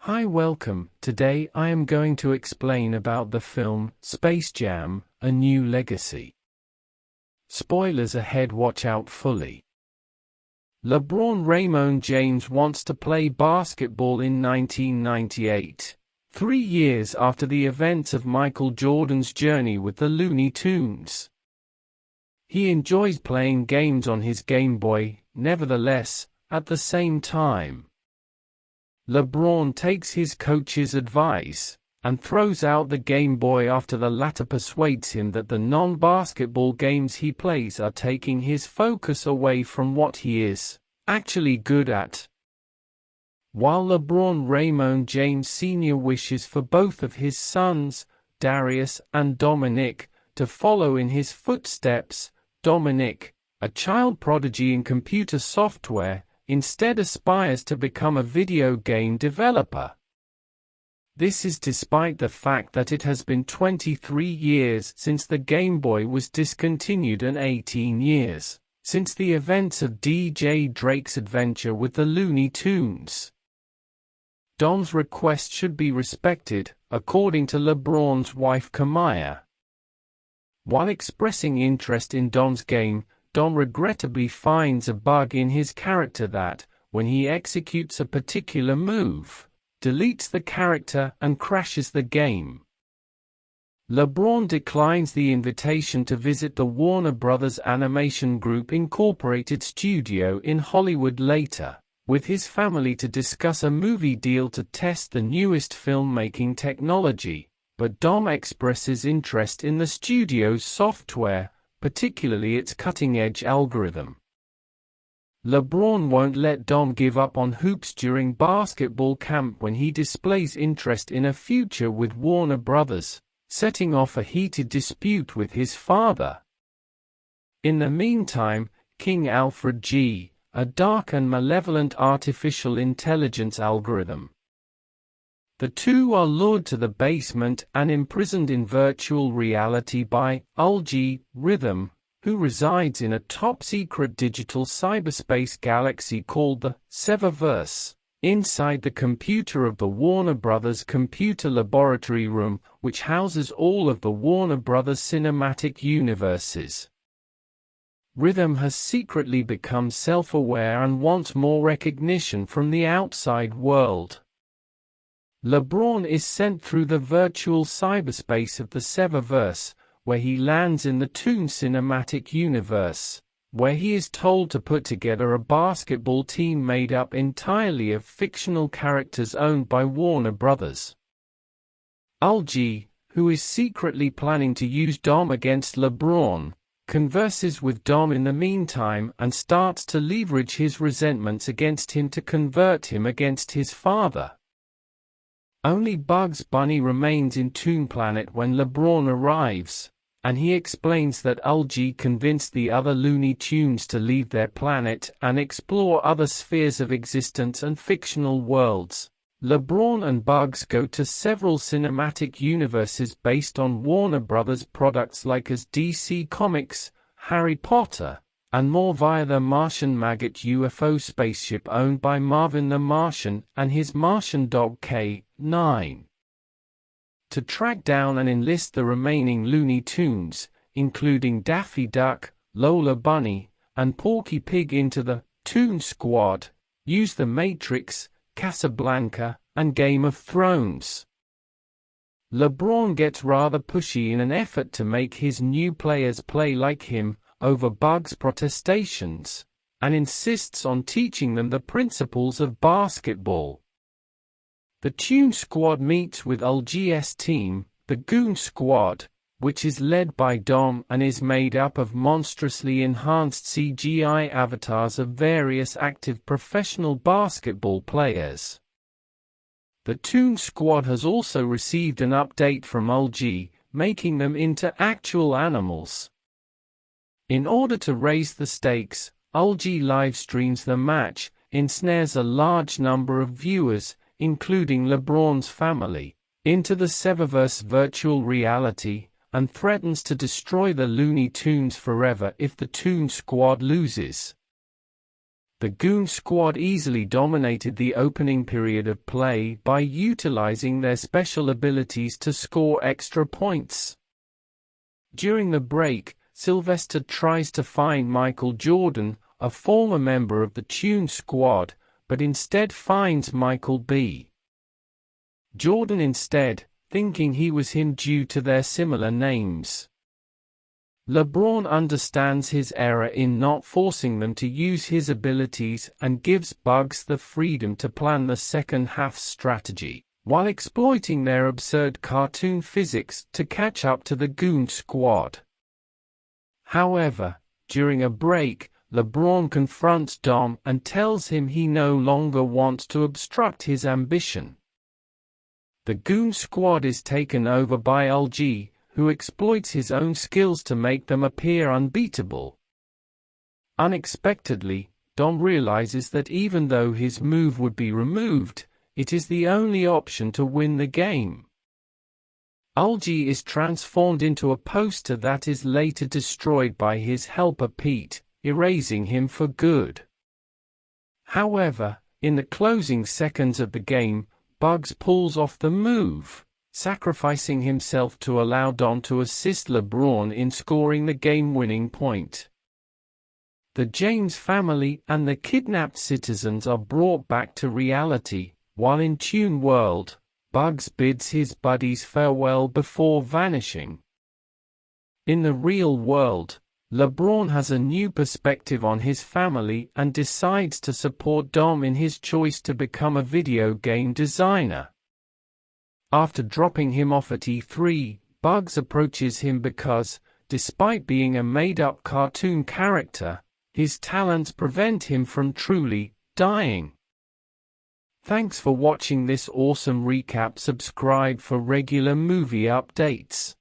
Hi, welcome. Today I am going to explain about the film Space Jam: A New Legacy. Spoilers ahead, watch out fully. LeBron Raymond James wants to play basketball in 1998, 3 years after the events of Michael Jordan's journey with the Looney Tunes. He enjoys playing games on his Game Boy. Nevertheless, at the same time, LeBron takes his coach's advice and throws out the Game Boy after the latter persuades him that the non-basketball games he plays are taking his focus away from what he is actually good at. While LeBron Raymond James Sr. wishes for both of his sons, Darius and Dominic, to follow in his footsteps, Dominic, a child prodigy in computer software, instead aspires to become a video game developer. This is despite the fact that it has been 23 years since the Game Boy was discontinued and 18 years since the events of DJ Drake's adventure with the Looney Tunes. Dom's request should be respected, according to LeBron's wife Kamaya. While expressing interest in Dom's game, Dom regrettably finds a bug in his character that, when he executes a particular move, deletes the character and crashes the game. LeBron declines the invitation to visit the Warner Bros. Animation Group Incorporated studio in Hollywood later, with his family to discuss a movie deal to test the newest filmmaking technology, but Dom expresses interest in the studio's software, particularly its cutting-edge algorithm. LeBron won't let Dom give up on hoops during basketball camp when he displays interest in a future with Warner Brothers, setting off a heated dispute with his father. In the meantime, King Alfred G., a dark and malevolent artificial intelligence algorithm. The two are lured to the basement and imprisoned in virtual reality by Algorithm, who resides in a top-secret digital cyberspace galaxy called the Seververse, inside the computer of the Warner Bros. Computer Laboratory Room, which houses all of the Warner Bros. Cinematic universes. Rhythm has secretly become self-aware and wants more recognition from the outside world. LeBron is sent through the virtual cyberspace of the Seververse, where he lands in the Toon Cinematic Universe, where he is told to put together a basketball team made up entirely of fictional characters owned by Warner Brothers. Algie, who is secretly planning to use Dom against LeBron, converses with Dom in the meantime and starts to leverage his resentments against him to convert him against his father. Only Bugs Bunny remains in Toon Planet when LeBron arrives, and he explains that Algie convinced the other Looney Tunes to leave their planet and explore other spheres of existence and fictional worlds. LeBron and Bugs go to several cinematic universes based on Warner Brothers products like as DC Comics, Harry Potter, and more via the Martian Maggot UFO spaceship owned by Marvin the Martian and his Martian dog K-9. To track down and enlist the remaining Looney Tunes, including Daffy Duck, Lola Bunny, and Porky Pig into the Toon Squad, use The Matrix, Casablanca, and Game of Thrones. LeBron gets rather pushy in an effort to make his new players play like him, over Bugs' protestations, and insists on teaching them the principles of basketball. The Toon Squad meets with Algie's team, the Goon Squad, which is led by Dom and is made up of monstrously enhanced CGI avatars of various active professional basketball players. The Toon Squad has also received an update from Algie, making them into actual animals. In order to raise the stakes, Algie livestreams the match, ensnares a large number of viewers, including LeBron's family, into the Seververse virtual reality, and threatens to destroy the Looney Tunes forever if the Toon Squad loses. The Goon Squad easily dominated the opening period of play by utilizing their special abilities to score extra points. During the break, Sylvester tries to find Michael Jordan, a former member of the Tune Squad, but instead finds Michael B. Jordan instead, thinking he was him due to their similar names. LeBron understands his error in not forcing them to use his abilities and gives Bugs the freedom to plan the second half strategy, while exploiting their absurd cartoon physics to catch up to the Goon Squad. However, during a break, LeBron confronts Dom and tells him he no longer wants to obstruct his ambition. The Goon Squad is taken over by LG, who exploits his own skills to make them appear unbeatable. Unexpectedly, Dom realizes that even though his move would be removed, it is the only option to win the game. Ulgi is transformed into a poster that is later destroyed by his helper Pete, erasing him for good. However, in the closing seconds of the game, Bugs pulls off the move, sacrificing himself to allow Dom to assist LeBron in scoring the game-winning point. The James family and the kidnapped citizens are brought back to reality, while in Tune World, Bugs bids his buddies farewell before vanishing. In the real world, LeBron has a new perspective on his family and decides to support Dom in his choice to become a video game designer. After dropping him off at E3, Bugs approaches him because, despite being a made-up cartoon character, his talents prevent him from truly dying. Thanks for watching this awesome recap. Subscribe for regular movie updates.